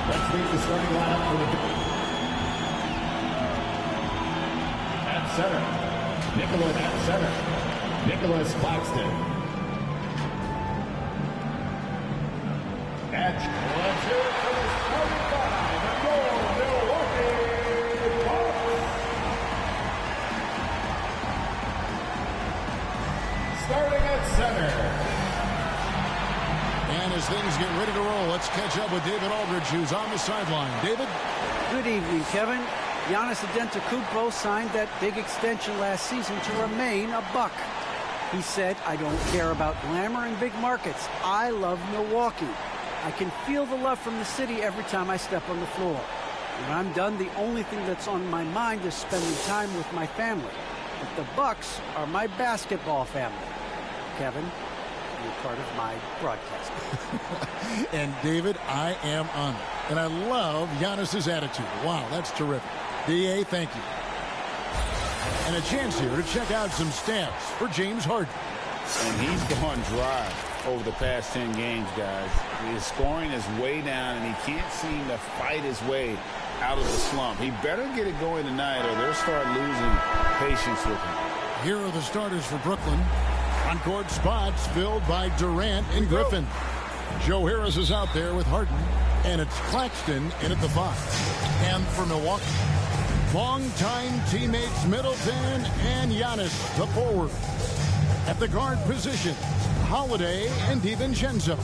Let's meet the starting lineup for the at center. Nicholas at center. Nicholas Claxton. At let's hear it for the starting five. And your Milwaukee Bucks. Starting at center. And as things get ready to roll, let's catch up with David Aldridge, who's on the sideline. David? Good evening, Kevin. Giannis Antetokounmpo signed that big extension last season to remain a Buck. He said, I don't care about glamour and big markets. I love Milwaukee. I can feel the love from the city every time I step on the floor. When I'm done, the only thing that's on my mind is spending time with my family. But the Bucks are my basketball family. Kevin, you're part of my broadcast. And David, I am honored. And I love Giannis's attitude. Wow, that's terrific. D.A., thank you. And a chance here to check out some stats for James Harden. And he's gone dry over the past 10 games, guys. His scoring is way down, and he can't seem to fight his way out of the slump. He better get it going tonight, or they'll start losing patience with him. Here are the starters for Brooklyn. On-court spots filled by Durant and Griffin. Joe Harris is out there with Harden, and it's Claxton in at the 5. And for Milwaukee, longtime teammates Middleton and Giannis, the forward. At the guard position, Holiday and DiVincenzo.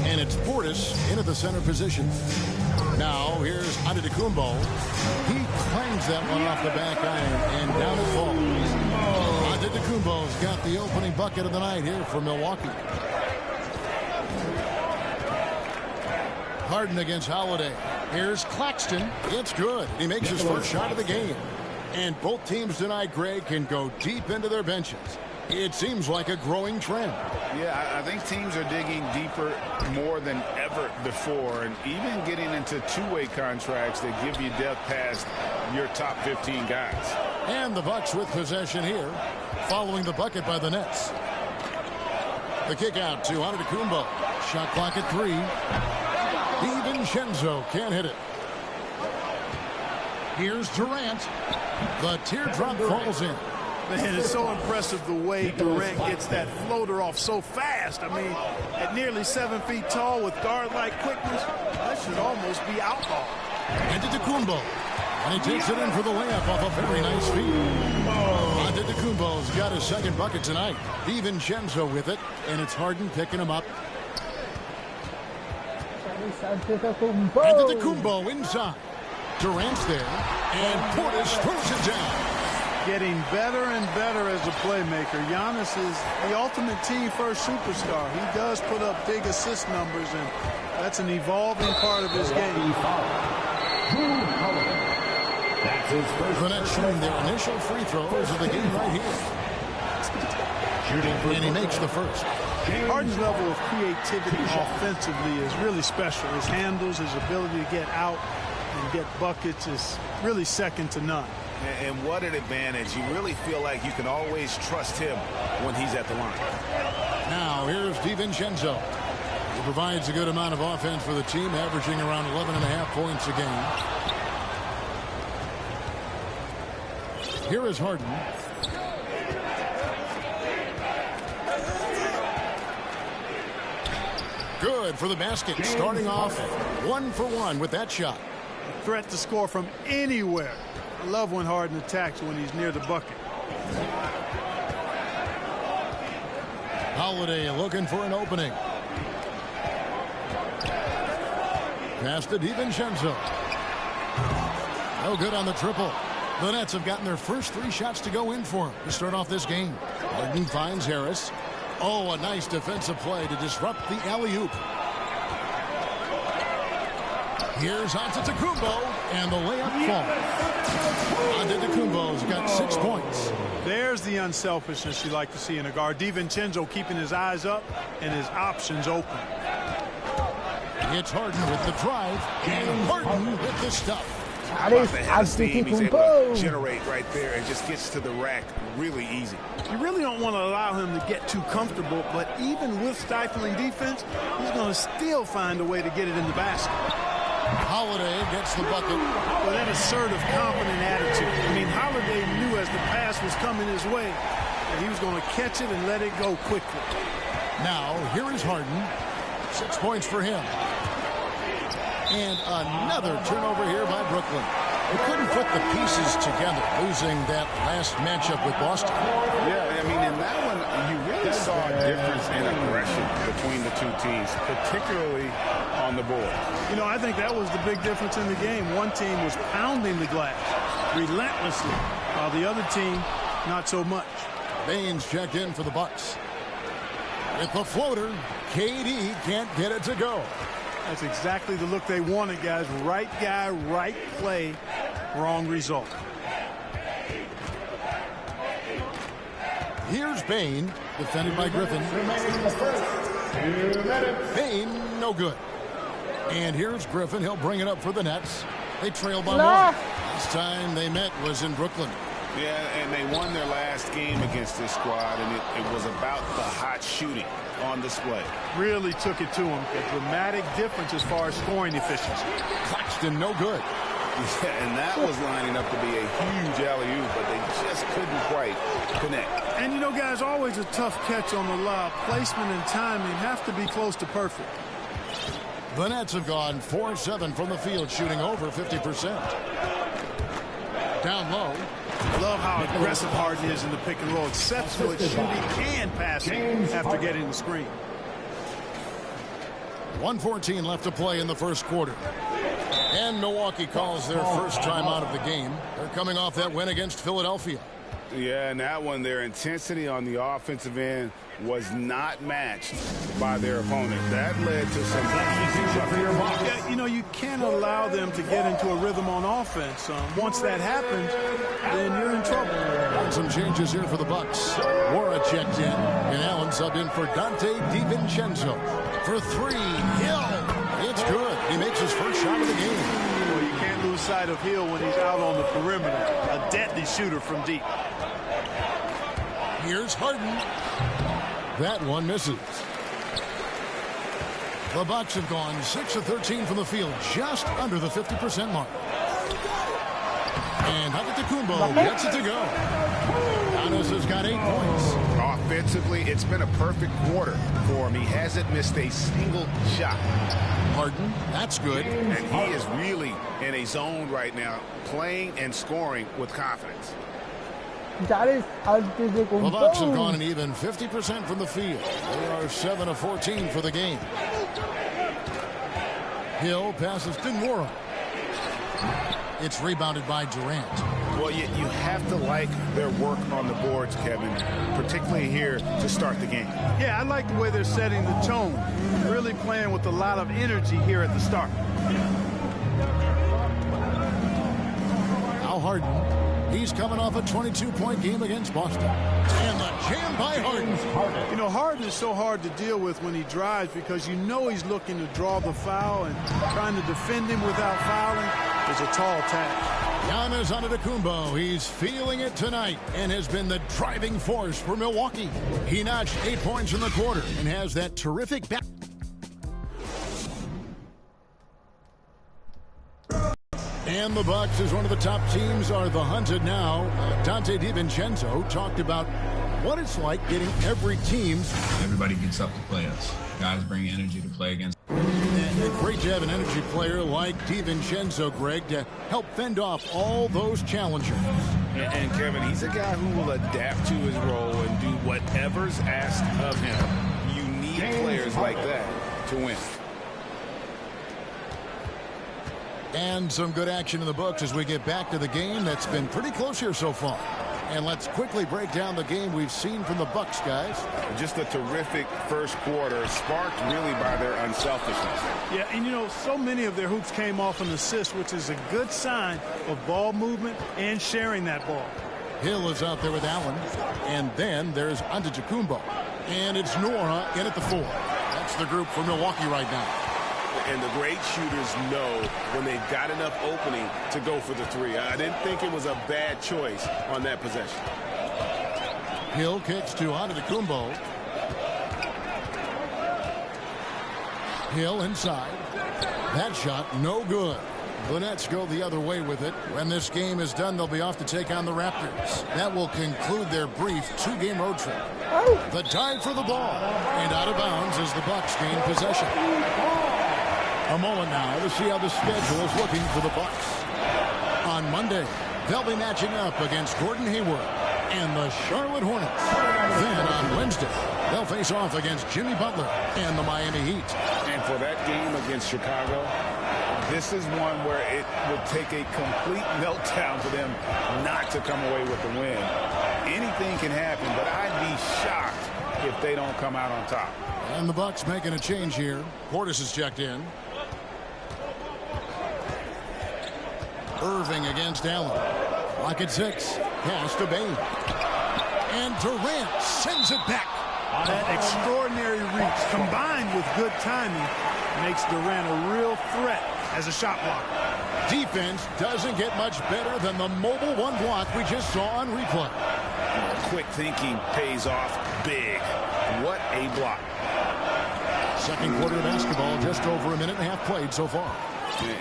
And it's Portis in at the center position. Now here's Antetokounmpo. He clangs that one off the back iron, and down it falls. Antetokounmpo's got the opening bucket of the night here for Milwaukee. Harden against Holiday. Here's Claxton. It's good. He makes his first shot of the game. And both teams tonight, Greg, can go deep into their benches. It seems like a growing trend. Yeah, I think teams are digging deeper more than ever before, and even getting into two-way contracts that give you depth past your top 15 guys. And the Bucks with possession here, following the bucket by the Nets. The kick out to Antetokounmpo. Shot clock at 3. DiVincenzo can't hit it. Here's Durant. The teardrop falls in. Man, it's so impressive the way Durant gets that floater off so fast. I mean, at nearly 7 feet tall with guard-like quickness, that should almost be outlaw. Antetokounmpo. And he takes it in for the layup off a very nice feed. Antetokounmpo's got his second bucket tonight. DiVincenzo with it, and it's Harden picking him up. Antetokounmpo inside. Durant's there, and Portis throws it down. Getting better and better as a playmaker. Giannis is the ultimate team-first superstar. He does put up big assist numbers, and that's an evolving part of his game. The Nets shooting their initial free throws of the game right here. And he makes the first. Harden's level of creativity offensively is really special. His handles, his ability to get out and get buckets is really second to none. And what an advantage. You really feel like you can always trust him when he's at the line. Now here's DiVincenzo. He provides a good amount of offense for the team, averaging around 11.5 points a game. Here is Harden. Good for the basket. Starting off 1 for 1 with that shot. A threat to score from anywhere. I love when Harden attacks when he's near the bucket. Holiday looking for an opening. Pass to DiVincenzo. No good on the triple. The Nets have gotten their first 3 shots to go in for him to start off this game. Harden finds Harris. Oh, a nice defensive play to disrupt the alley-oop. Here's Antetokounmpo, and the layup falls. Antetokounmpo's got 6 points. There's the unselfishness you like to see in a guard. DiVincenzo keeping his eyes up and his options open. It's Harden with the drive, and Harden with the stuff. How about the head of steam he's able to generate right there and just gets to the rack really easy. You really don't want to allow him to get too comfortable, but even with stifling defense, he's going to still find a way to get it in the basket. Holiday gets the bucket. Well, that assertive, confident attitude. I mean, Holiday knew as the pass was coming his way that he was going to catch it and let it go quickly. Now, here is Harden. 6 points for him. And another turnover here by Brooklyn. They couldn't put the pieces together, losing that last matchup with Boston. Yeah, I mean, in that one, you really saw a difference in aggression between the two teams, particularly on the board. You know, I think that was the big difference in the game. One team was pounding the glass relentlessly, while the other team, not so much. Baines checked in for the Bucks. With the floater, KD can't get it to go. That's exactly the look they wanted, guys. Right guy, right play, wrong result. Here's Bain, defended by Griffin. Bain, no good. And here's Griffin. He'll bring it up for the Nets. They trail by one. Last time they met was in Brooklyn. Yeah, and they won their last game against this squad, and it was about the hot shooting on display. Really took it to him. A dramatic difference as far as scoring efficiency. Claxton, no good. Yeah, and that was lining up to be a huge alley-oop, but they just couldn't quite connect. And, you know, guys, always a tough catch on the lob. Placement and timing have to be close to perfect. The Nets have gone 4-7 from the field, shooting over 50%. Down low. Love how aggressive Harden is in the pick and roll. Exceptional at shooting and passing after getting the screen. 1:14 left to play in the first quarter. And Milwaukee calls their first time out of the game. They're coming off that win against Philadelphia. Yeah, and that one, their intensity on the offensive end was not matched by their opponent. That led to some yeah, you know, you can't allow them to get into a rhythm on offense. Once that happens, then you're in trouble. And some changes here for the Bucks. Wara checked in, and Allen subbed in for Dante DiVincenzo. For three, Hill. It's good. He makes his first shot of the game. Well, you can't lose sight of Hill when he's out on the perimeter. A deadly shooter from deep. Here's Harden. That one misses. The Bucks have gone 6 of 13 from the field, just under the 50% mark. And Antetokounmpo gets it to go. Giannis has got 8 points. Offensively, it's been a perfect quarter for him. He hasn't missed a single shot. Harden, that's good. And he is really in a zone right now, playing and scoring with confidence. The Bucks have gone an even 50% from the field. They are 7 of 14 for the game. Hill passes to Nwora. It's rebounded by Durant. Well, you have to like their work on the boards, Kevin, particularly here to start the game. Yeah, I like the way they're setting the tone. Really playing with a lot of energy here at the start. Now Harden. He's coming off a 22-point game against Boston. And the jam by Harden. You know, Harden is so hard to deal with when he drives because you know he's looking to draw the foul, and trying to defend him without fouling is a tall task. Giannis Antetokounmpo, he's feeling it tonight and has been the driving force for Milwaukee. He notched 8 points in the quarter and has that terrific back. And the Bucks, as one of the top teams, are the hunted now. Dante DiVincenzo talked about what it's like getting every team's. Everybody gets up to play us. Guys bring energy to play against. And great to have an energy player like DiVincenzo, Greg, to help fend off all those challengers. And Kevin, he's a guy who will adapt to his role and do whatever's asked of him. You need players like that to win. And some good action in the books as we get back to the game that's been pretty close here so far. And let's quickly break down the game we've seen from the Bucks, guys. Just a terrific first quarter, sparked really by their unselfishness. Yeah, and you know, so many of their hoops came off an assist, which is a good sign of ball movement and sharing that ball. Hill is out there with Allen. And then there's Antetokounmpo. And it's Nwora in at the 4. That's the group for Milwaukee right now. And the great shooters know when they've got enough opening to go for the three. I didn't think it was a bad choice on that possession. Hill kicks to Antetokounmpo. Hill inside. That shot no good. The Nets go the other way with it. When this game is done, they'll be off to take on the Raptors. That will conclude their brief two-game road trip. The time for the ball. And out of bounds as the Bucks gain possession. A moment now to see how the schedule is looking for the Bucks. On Monday, they'll be matching up against Gordon Hayward and the Charlotte Hornets. Then on Wednesday, they'll face off against Jimmy Butler and the Miami Heat. And for that game against Chicago, this is one where it would take a complete meltdown for them not to come away with the win. Anything can happen, but I'd be shocked if they don't come out on top. And the Bucks making a change here. Portis is checked in. Irving against Allen. Lock at 6. Pass to Bain. And Durant sends it back. That extraordinary reach combined with good timing makes Durant a real threat as a shot blocker. Defense doesn't get much better than the mobile one block we just saw on replay. Quick thinking pays off big. What a block. Second quarter basketball, just over a minute and a half played so far.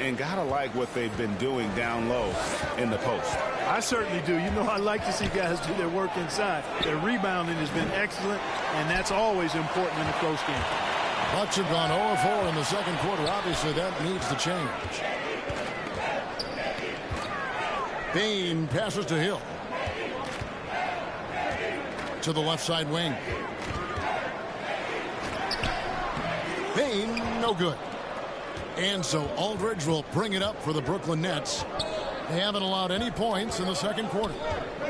And gotta like what they've been doing down low in the post. I certainly do. You know, I like to see guys do their work inside. Their rebounding has been excellent, and that's always important in a close game. Bucks have gone 0-4 in the second quarter. Obviously, that needs to change. Bain passes to Hill. To the left side wing. Bain, no good. And so Aldridge will bring it up for the Brooklyn Nets. They haven't allowed any points in the second quarter.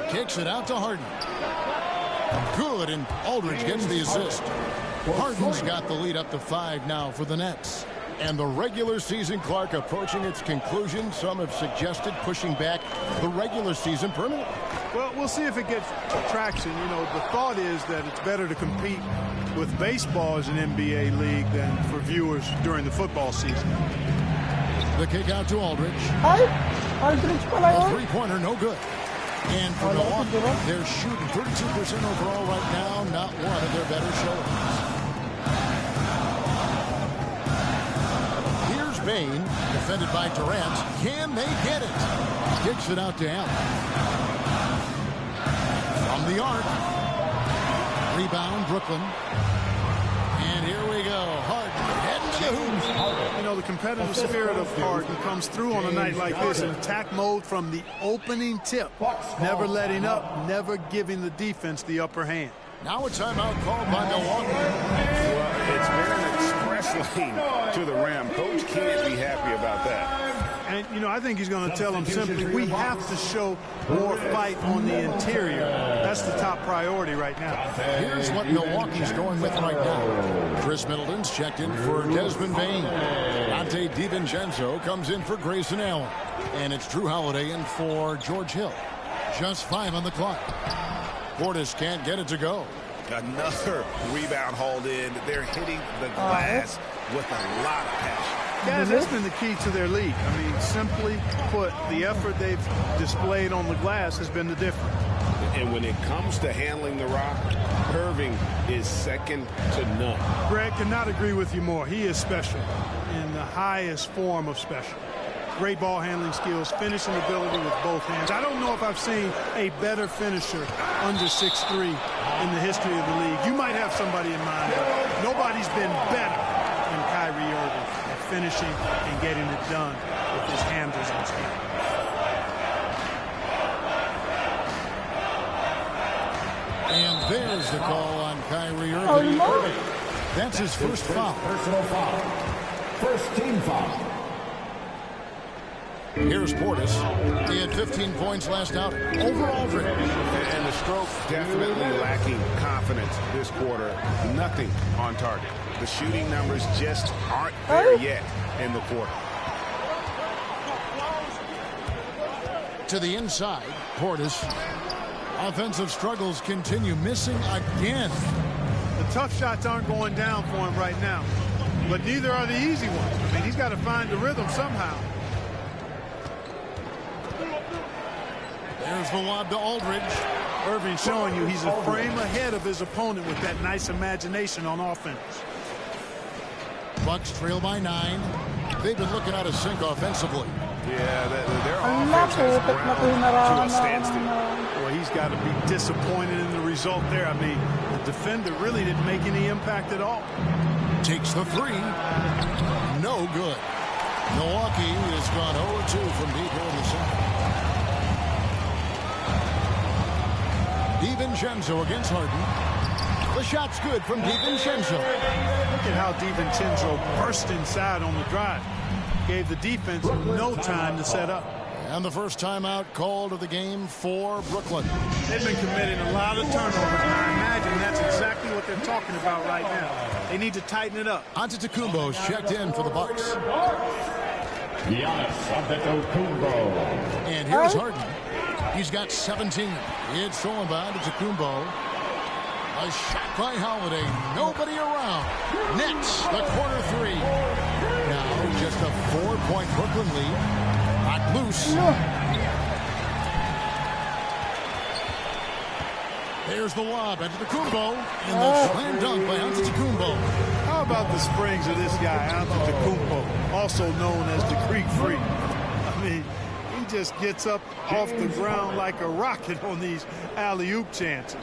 Kicks it out to Harden. Good, and Aldridge gets the assist. Harden's got the lead up to 5 now for the Nets. And the regular season, Clark, approaching its conclusion. Some have suggested pushing back the regular season permanently. Well, we'll see if it gets traction. You know, the thought is that it's better to compete with baseball as an NBA league than for viewers during the football season. The kick out to Aldridge. A three-pointer, no good. And for Milwaukee, they're shooting 32% overall right now. Not one of their better showings. Here's Bain, defended by Durant. Can they get it? Kicks it out to Allen. From the arc. Rebound, Brooklyn. And here we go. Harden heading to the hoop. You know, the competitive spirit of Harden comes through on a night like this in attack mode from the opening tip. Never letting up, never giving the defense the upper hand. Now a timeout called by Milwaukee. Well, it's been an express lane to the rim. Coach can't be happy about that. And, you know, I think he's going to tell them simply, we have to show more fight on the interior. That's the top priority right now. Here's what Milwaukee's going with right now. Chris Middleton's checked in for Desmond Bain. Dante DiVincenzo comes in for Grayson Allen. And it's Drew Holiday in for George Hill. Just 5 on the clock. Portis can't get it to go. Another rebound hauled in. They're hitting the glass with a lot of passion. Guys, that's been the key to their league. I mean, simply put, the effort they've displayed on the glass has been the difference. And when it comes to handling the rock, Irving is second to none. Greg, cannot agree with you more. He is special in the highest form of special. Great ball handling skills, finishing ability with both hands. I don't know if I've seen a better finisher under 6'3" in the history of the league. You might have somebody in mind, but nobody's been better than Kyrie Irving at finishing and getting it done with his handles on skill. And there's the call on Kyrie Irving. That's his first foul. Personal foul. First team foul. Here's Portis. He had 15 points last outing. Overall, and the stroke definitely lacking confidence this quarter. Nothing on target. The shooting numbers just aren't there yet in the quarter. To the inside, Portis. Offensive struggles continue, missing again. The tough shots aren't going down for him right now, but neither are the easy ones. I mean, he's he's got to find the rhythm somehow. There's the lob to Aldridge. Irving showing you he's a frame ahead of his opponent with that nice imagination on offense. Bucks trail by 9. They've been looking out of sync offensively. Yeah, their offense has ground to a standstill. Well, he's got to be disappointed in the result there. I mean, the defender really didn't make any impact at all. Takes the 3. No good. Milwaukee has gone 0-2 from deep here in the second. DiVincenzo against Harden. The shot's good from DiVincenzo. Look at how DiVincenzo burst inside on the drive. Gave the defense no time to set up. And the first timeout called of the game for Brooklyn. They've been committing a lot of turnovers, and I imagine that's exactly what they're talking about right now. They need to tighten it up. Antetokounmpo's checked in for the Bucks. And here's Harden. He's got 17. It's stolen by Antetokounmpo. A shot by Holiday. Nobody around. Nets, the corner 3. Now just a 4-point Brooklyn lead. Not loose. There's the lob. Antetokounmpo. And the slam dunk by Antetokounmpo. How about the springs of this guy, Antetokounmpo, also known as the Greek Freak? I mean, he just gets up off the ground like a rocket on these alley-oop chances.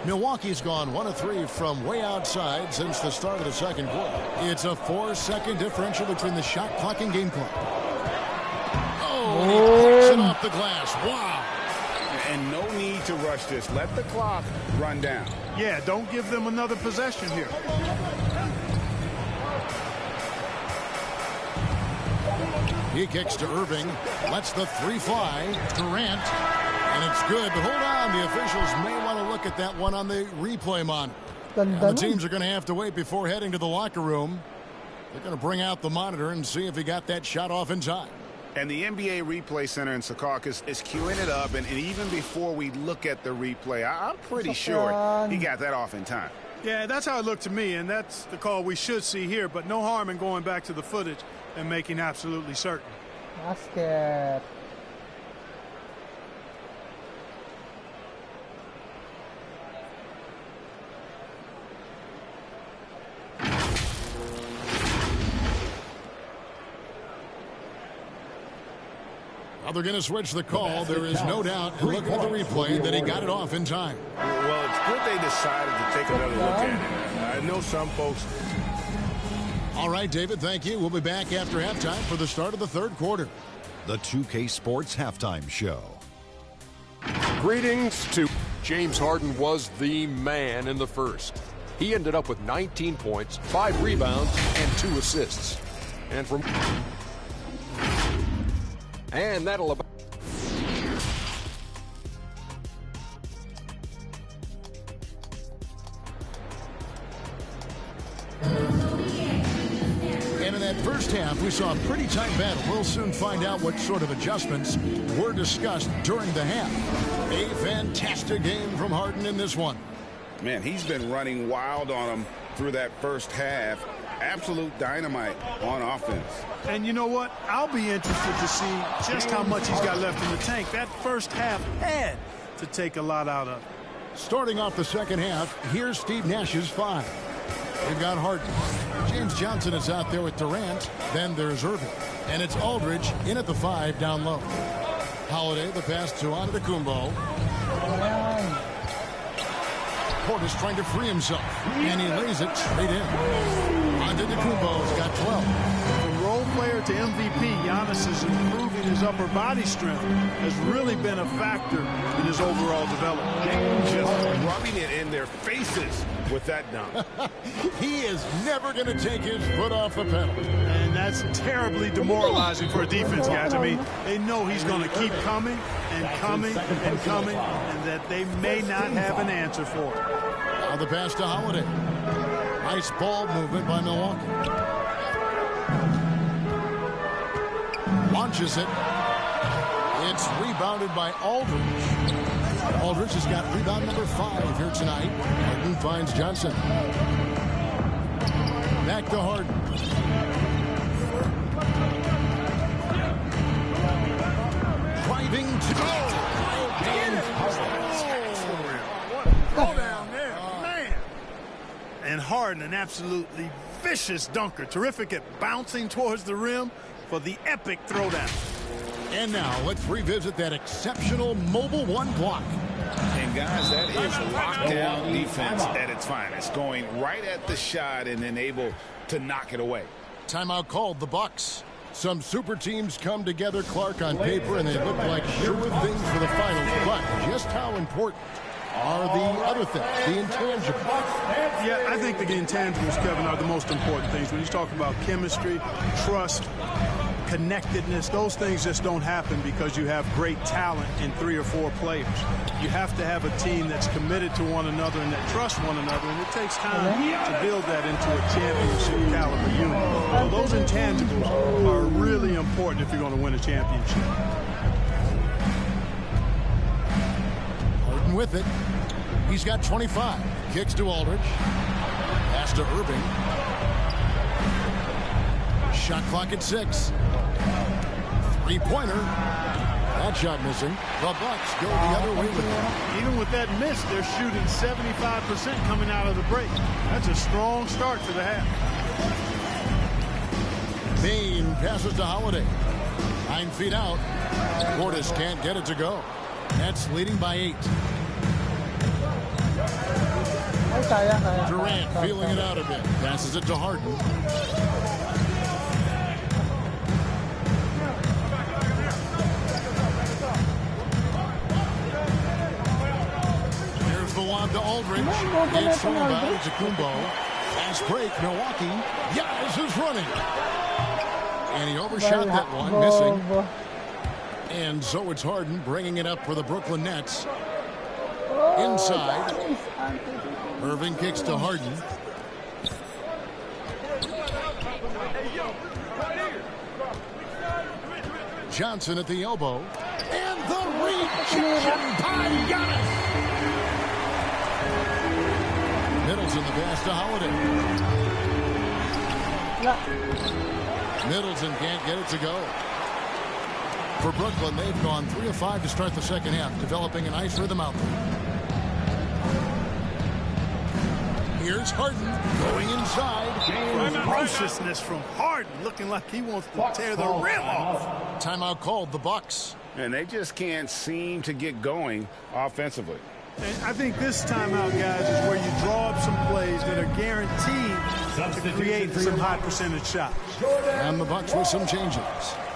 Milwaukee's gone 1 of 3 from way outside since the start of the second quarter. It's a 4-second differential between the shot clock and game clock. Oh, and he picks it off the glass. Wow. And no need to rush this. Let the clock run down. Yeah, don't give them another possession here. He kicks to Irving. Lets the 3 fly. Durant. And it's good, but hold on. The officials may want to look at that one on the replay monitor. And the teams are going to have to wait before heading to the locker room. They're going to bring out the monitor and see if he got that shot off in time. And the NBA Replay Center in Secaucus is queuing it up, and even before we look at the replay, I'm pretty sure he got that off in time. Yeah, that's how it looked to me, and that's the call we should see here, but no harm in going back to the footage and making absolutely certain. Basket. Now they're going to switch the call. There is no doubt, looking at the replay, that he got it off in time. Well, it's good they decided to take another look at it. I know some folks. All right, David, thank you. We'll be back after halftime for the start of the third quarter. The 2K Sports Halftime Show. Greetings to James Harden was the man in the first. He ended up with 19 points, 5 rebounds, and 2 assists. And that'll about. And in that first half, we saw a pretty tight battle. We'll soon find out what sort of adjustments were discussed during the half. A fantastic game from Harden in this one. Man, he's been running wild on him through that first half. Absolute dynamite on offense. And you know what? I'll be interested to see just how much he's got left in the tank. That first half had to take a lot out of it. Starting off the second half, here's Steve Nash's 5. They've got Harden. James Johnson is out there with Durant. Then there's Irving. And it's Aldridge in at the 5 down low. Holiday, the pass to Antetokounmpo. Portis trying to free himself. And he lays it straight in. Antetokounmpo's got 12. From role player to MVP, Giannis is improving his upper body strength. Has really been a factor in his overall development. Just rubbing it in their faces with that dunk. He is never going to take his foot off the pedal. And that's terribly demoralizing for a defense, guys. I mean, they know he's going to keep coming and coming and coming, and that they may not have an answer for it. Now the pass to Holiday. Nice ball movement by Milwaukee. Launches it. It's rebounded by Aldridge. Aldridge has got rebound number 5 here tonight. Harden finds Johnson. Back to Harden. Harden, an absolutely vicious dunker. Terrific at bouncing towards the rim for the epic throwdown. And now let's revisit that exceptional mobile one block. And guys, that is lockdown defense at its finest. Going right at the shot and then able to knock it away. Timeout called the Bucks. Some super teams come together, Clark, on paper, and they look like sure things for the finals. But just how important are the other things, the intangibles? Yeah, I think the intangibles, Kevin, are the most important things. When you talk about chemistry, trust, connectedness, those things just don't happen because you have great talent in 3 or 4 players. You have to have a team that's committed to one another and that trusts one another, and it takes time to build that into a championship caliber unit. So those intangibles are really important if you're going to win a championship. Harden with it. He's got 25. Kicks to Aldridge. Pass to Irving. Shot clock at 6. Three-pointer. That shot missing. The Bucks go the other way with it. Even with that miss, they're shooting 75% coming out of the break. That's a strong start to the half. Bain passes to Holiday. 9 feet out. Portis can't get it to go. Nets leading by 8. Durant feeling it out a bit. Passes it to Harden. Here's the lob to Aldridge. It's thrown by Kumbo. Fast break, Milwaukee. Giannis is running. And he overshot that one, missing. And so it's Harden bringing it up for the Brooklyn Nets. Inside. Irving kicks to Harden. Johnson at the elbow. And the rejection by Giannis. Middleton the pass to Holiday. Middleton can't get it to go. For Brooklyn, they've gone 3 of 5 to start the second half, developing a nice rhythm out there. Here's Harden going inside. Ferociousness from Harden, looking like he wants to tear the rim off. Timeout called the Bucks. And they just can't seem to get going offensively. And I think this timeout, guys, is where you draw up some plays that are guaranteed to create some high percentage shots. And the Bucks with some changes.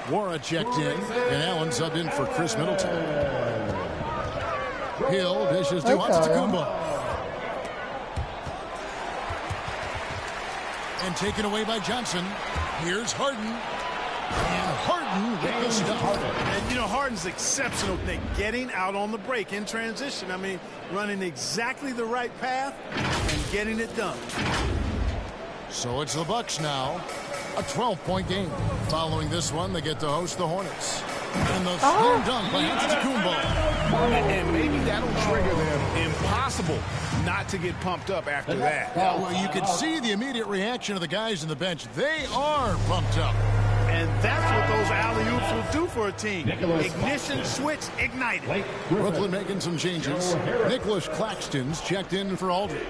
Wara checked in, and Allen subbed in for Chris Middleton. Hill dishes to Antetokounmpo. And taken away by Johnson. Here's Harden. And Harden with the stop. And, you know, Harden's exceptional at getting out on the break in transition. I mean, running exactly the right path and getting it done. So it's the Bucks now. A 12-point game. Following this one, they get to host the Hornets. And the slam dunk by Antetokounmpo. And maybe that'll trigger them. Impossible not to get pumped up after that. Yeah, well, you could see the immediate reaction of the guys on the bench. They are pumped up. And that's what those alley-oops will do for a team. Ignition switch ignited. Brooklyn making some changes. Nicholas Claxton's checked in for Aldridge.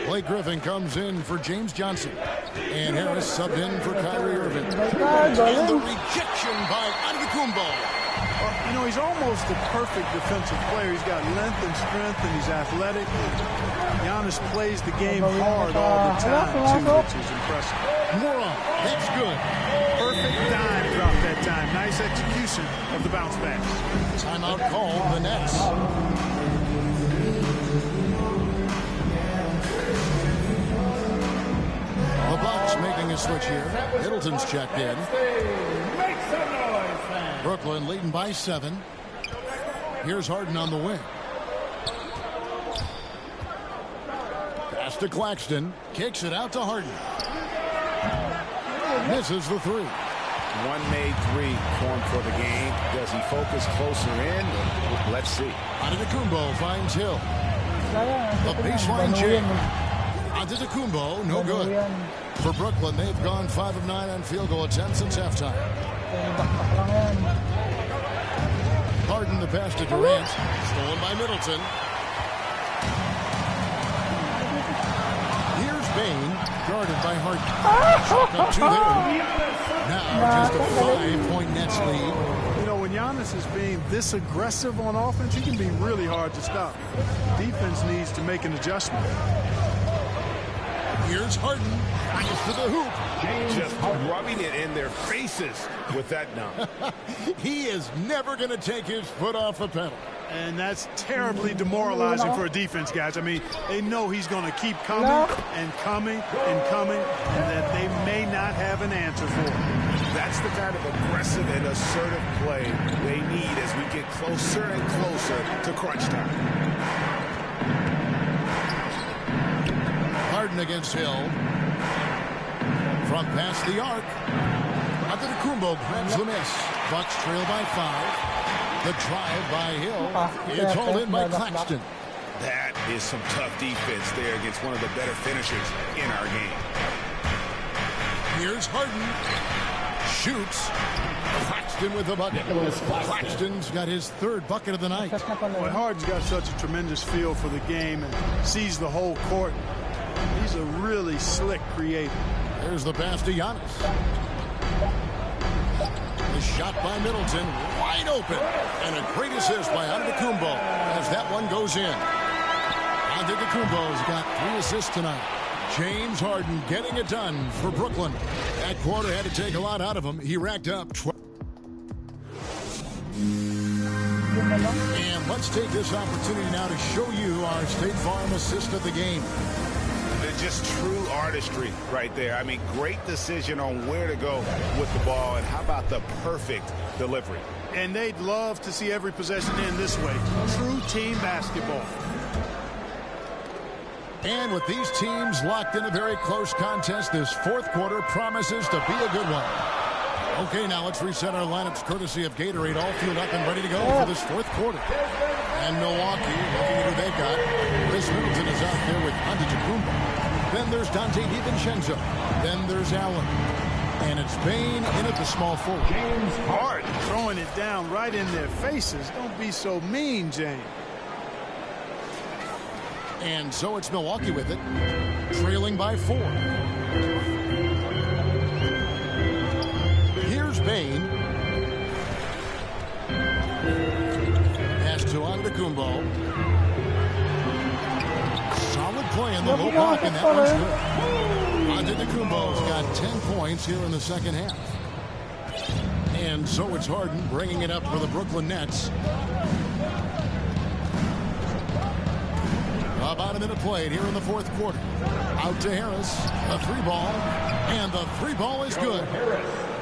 Blake Griffin comes in for James Johnson. And Harris subbed in for Kyrie Irving. And the rejection by Antetokounmpo. You know, he's almost the perfect defensive player. He's got length and strength, and he's athletic. Giannis plays the game hard all the time, too, which is impressive. Moron, that's good. Perfect dime drop that time. Nice execution of the bounce back. Timeout called the Nets. The Bucks making a switch here. Middleton's checked in. Brooklyn leading by 7. Here's Harden on the wing. Pass to Claxton. Kicks it out to Harden. Misses the 3. One made 3 formed for the game. Does he focus closer in? Let's see. Antetokounmpo finds Hill. The baseline jam. Antetokounmpo, no good. For Brooklyn, they've gone 5 of 9 on field goal attempts since halftime. Harden the pass to Durant. Stolen by Middleton. Here's Bain, guarded by Harden. Shot up two there. Now just a 5-point Nets lead. You know, when Giannis is being this aggressive on offense, he can be really hard to stop. Defense needs to make an adjustment. Here's Harden. Eyes to the hoop. Just rubbing it in their faces with that dunk. He is never going to take his foot off the pedal. And that's terribly demoralizing for a defense, guys. I mean, they know he's going to keep coming and coming and coming, and that they may not have an answer for it. That's the kind of aggressive and assertive play they need as we get closer and closer to crunch time. Harden against Hill. From past the arc. Antetokounmpo grabs the miss. Bucks trail by 5. The drive by Hill. It's hauled in by Claxton. That is some tough defense there against one of the better finishers in our game. Here's Harden. Shoots. Claxton with the bucket. Claxton's got his 3rd bucket of the night. Boy, Harden's got such a tremendous feel for the game and sees the whole court. He's a really slick creator. There's the pass to Giannis. The shot by Middleton, wide open. And a great assist by Antetokounmpo as that one goes in. Antetokounmpo's got 3 assists tonight. James Harden getting it done for Brooklyn. That quarter had to take a lot out of him. He racked up 12. And let's take this opportunity now to show you our State Farm assist of the game. Just true artistry right there. I mean, great decision on where to go with the ball, and how about the perfect delivery? And they'd love to see every possession end this way. True team basketball. And with these teams locked in a very close contest, this 4th quarter promises to be a good one. Okay, now let's reset our lineups courtesy of Gatorade, all fueled up and ready to go for this 4th quarter. And Milwaukee, looking at who they got. Chris Middleton is out there with Antetokounmpo. Then there's Dante DiVincenzo. Then there's Allen. And it's Bain in at the small forward. James Harden throwing it down right in their faces. Don't be so mean, James. And so it's Milwaukee with it, trailing by 4. Here's Bain. Pass to Antetokounmpo. Solid play in the low block, and that one's good. Antetokounmpo's got 10 points here in the second half. And so it's Harden bringing it up for the Brooklyn Nets. About a minute played here in the 4th quarter. Out to Harris. A 3-ball. And the 3-ball is good.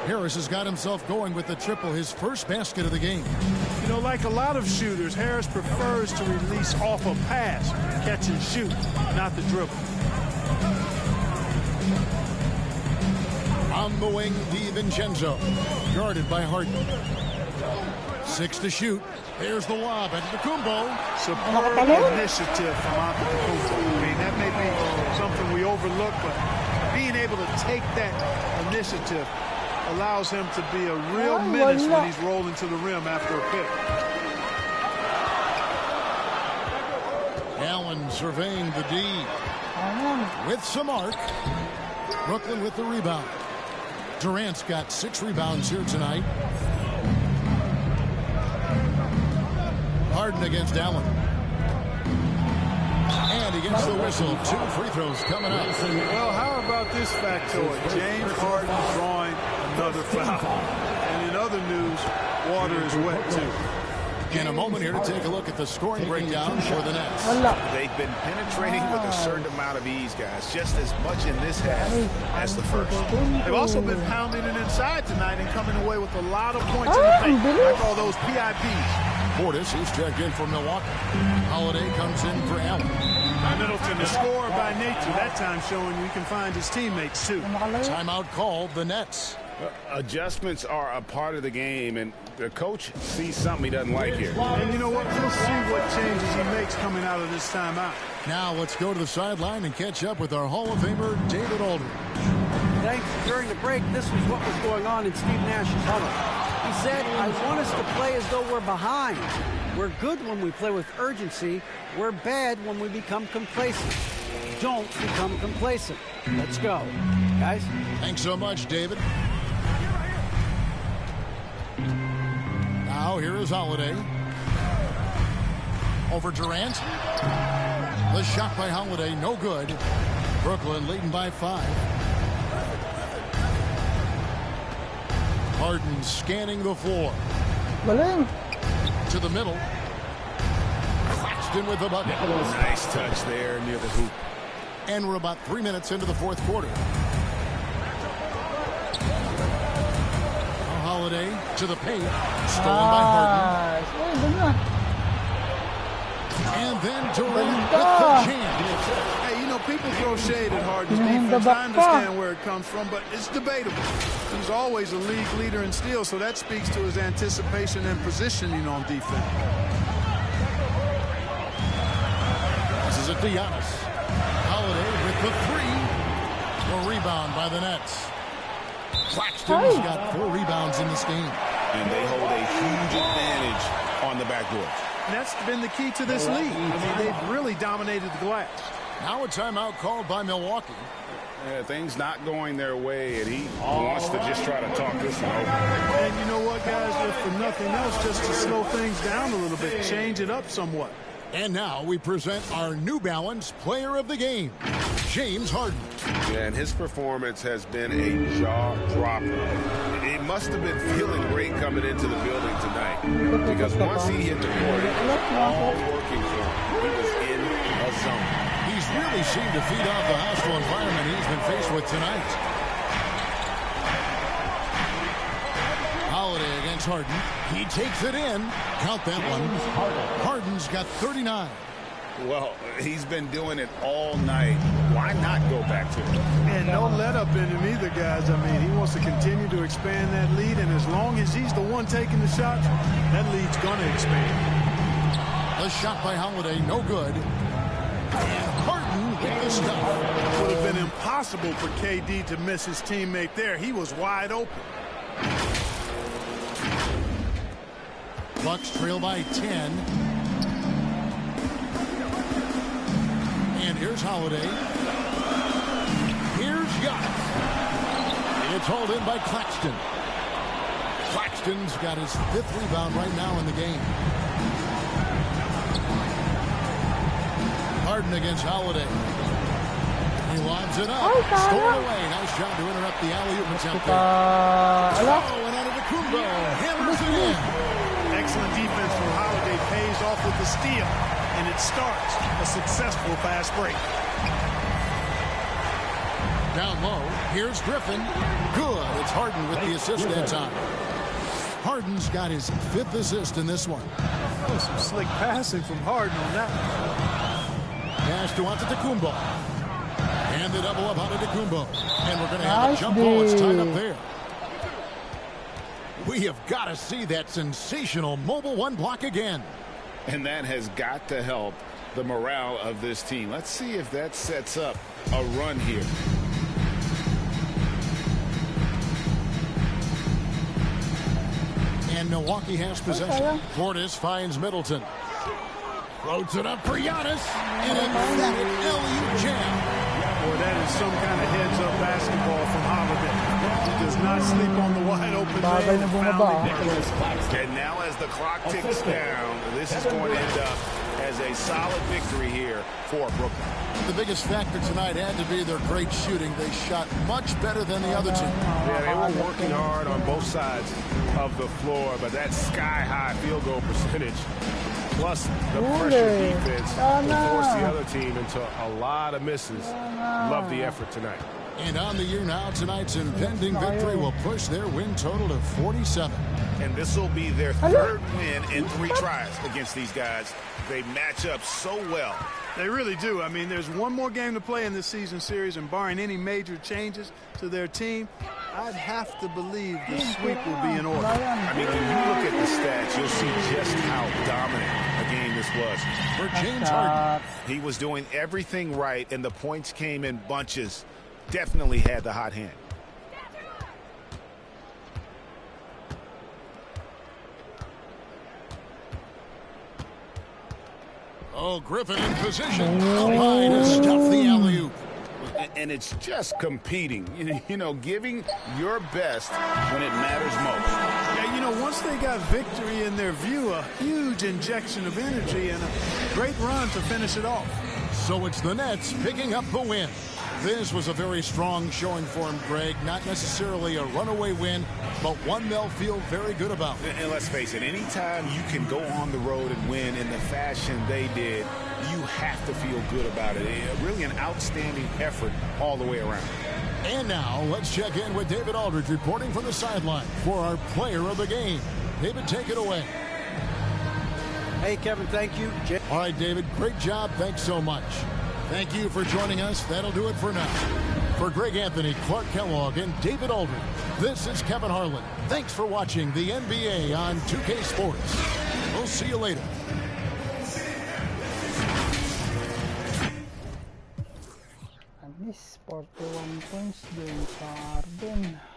Harris has got himself going with the triple, his first basket of the game. You know, like a lot of shooters, Harris prefers to release off a pass, catch and shoot, not the dribble. On the wing, DiVincenzo, guarded by Harden. 6 to shoot. There's the lob. Antetokounmpo. Superb initiative from Antetokounmpo. I mean, that may be something we overlook, but being able to take that initiative allows him to be a real menace when he's rolling to the rim after a pick. Allen surveying the D. With some arc. Brooklyn with the rebound. Durant's got 6 rebounds here tonight. Harden against Allen. And he gets the whistle. 2 free throws coming up. Well, how about this factoid? James Harden drawing another foul. And in other news, water is wet too. In a moment here to take a look at the scoring breakdown for the Nets. They've been penetrating with a certain amount of ease, guys. Just as much in this half as the first. They've also been pounding it inside tonight and coming away with a lot of points in the paint. I call those PIPs. Portis, he's checked in for Milwaukee. Holiday comes in for Allen. Middleton, a scorer by nature, that time showing we can find his teammates too. Timeout called the Nets. Adjustments are a part of the game, and the coach sees something he doesn't like here. And you know what? We'll see what changes he makes coming out of this timeout. Now let's go to the sideline and catch up with our Hall of Famer, David Aldridge. Thanks. During the break, this was what was going on in Steve Nash's huddle. He said, I want us to play as though we're behind. We're good when we play with urgency. We're bad when we become complacent. Don't become complacent. Let's go, guys. Thanks so much, David. Now here is Holiday. Over Durant. The shot by Holiday, no good. Brooklyn leading by 5. Harden scanning the floor. To the middle. Claxton with the bucket. Nice touch there near the hoop. And we're about 3 minutes into the fourth quarter. Now Holiday to the paint. Stolen by Harden. And then Durant with the jam. Hey, you know, people throw shade at Harden's defense. I understand where it comes from, but it's debatable. He's always a league leader in steals, so that speaks to his anticipation and positioning on defense. This is it to Giannis. Holiday with the 3. A rebound by the Nets. Claxton's got 4 rebounds in this game. And they hold a huge advantage on the backboard. And that's been the key to this league. I mean, they've really dominated the glass. Now a timeout called by Milwaukee. Yeah, things not going their way, and he wants to just try to talk this one over. And you know what, guys? If for nothing else, just to slow things down a little bit, change it up somewhat. And now we present our New Balance Player of the Game, James Harden. Yeah, and his performance has been a jaw-dropper. He must have been feeling great coming into the building tonight, because once he hit the court, it was all working for him. He was in a zone. He's really seemed to feed off the hostile environment he's been faced with tonight. Holiday against Harden. He takes it in. Count that one. Harden's got 39. Well, he's been doing it all night. Why not go back to it? And no let up in him either, guys. I mean, he wants to continue to expand that lead, and as long as he's the one taking the shots, that lead's going to expand. The shot by Holiday, no good. And Harden with the stuff. It would have been impossible for KD to miss his teammate there. He was wide open. Bucks trail by 10. And here's Holiday. Here's Giannis. It's hauled in by Claxton. Claxton's got his 5th rebound right now in the game. Harden against Holiday. He lobs it up. Stolen away. Nice job to interrupt the alley-oop attempt there. Oh, and out of the Kumbo. Hammers it in. Excellent defense from Holiday pays off with the steal, and it starts a successful fast break. Down low, here's Griffin. Good. It's Harden with the assist that time. Harden's got his 5th assist in this one. Oh, some slick passing from Harden on that one. Pass to Antetokounmpo. And the double up Antetokounmpo. And we're going to have a jump ball. It's tied up there. We have got to see that sensational mobile 1 block again. And that has got to help the morale of this team. Let's see if that sets up a run here. And Milwaukee has possession. Portis finds Middleton. Floats it up for Giannis. And an emphatic alley-oop jam. Boy, that is some kind of heads-up basketball from Holiday. He does not sleep on the wide-open man. And now as the clock ticks down, this is going to end up as a solid victory here for Brooklyn. The biggest factor tonight had to be their great shooting. They shot much better than the other team. Yeah, they were working hard on both sides of the floor, but that sky-high field goal percentage plus the pressure defense will force the other team into a lot of misses. Love the effort tonight. And on the year now, tonight's impending victory will push their win total to 47. And this will be their 3rd win in 3 tries against these guys. They match up so well. They really do. I mean, there's one more game to play in this season series, and barring any major changes to their team, I'd have to believe the sweep will be in order. I mean, when you look at the stats, you'll see just how dominant a game this was. For James Harden, he was doing everything right, and the points came in bunches. Definitely had the hot hand. Oh, Griffin in position. Up high to stuff the alley-oop. And it's just competing, you know, giving your best when it matters most. Yeah, you know, once they got victory in their view, a huge injection of energy and a great run to finish it off. So it's the Nets picking up the win. This was a very strong showing for him, Greg. Not necessarily a runaway win, but one they'll feel very good about. And let's face it, anytime you can go on the road and win in the fashion they did, you have to feel good about it. Really an outstanding effort all the way around. And now let's check in with David Aldridge reporting from the sideline for our player of the game. David, take it away. Hey, Kevin, thank you. All right, David, great job. Thanks so much. Thank you for joining us. That'll do it for now. For Greg Anthony, Clark Kellogg, and David Aldridge, this is Kevin Harlan. Thanks for watching the NBA on 2K Sports. We'll see you later. Habis 41 points doon sa Harden.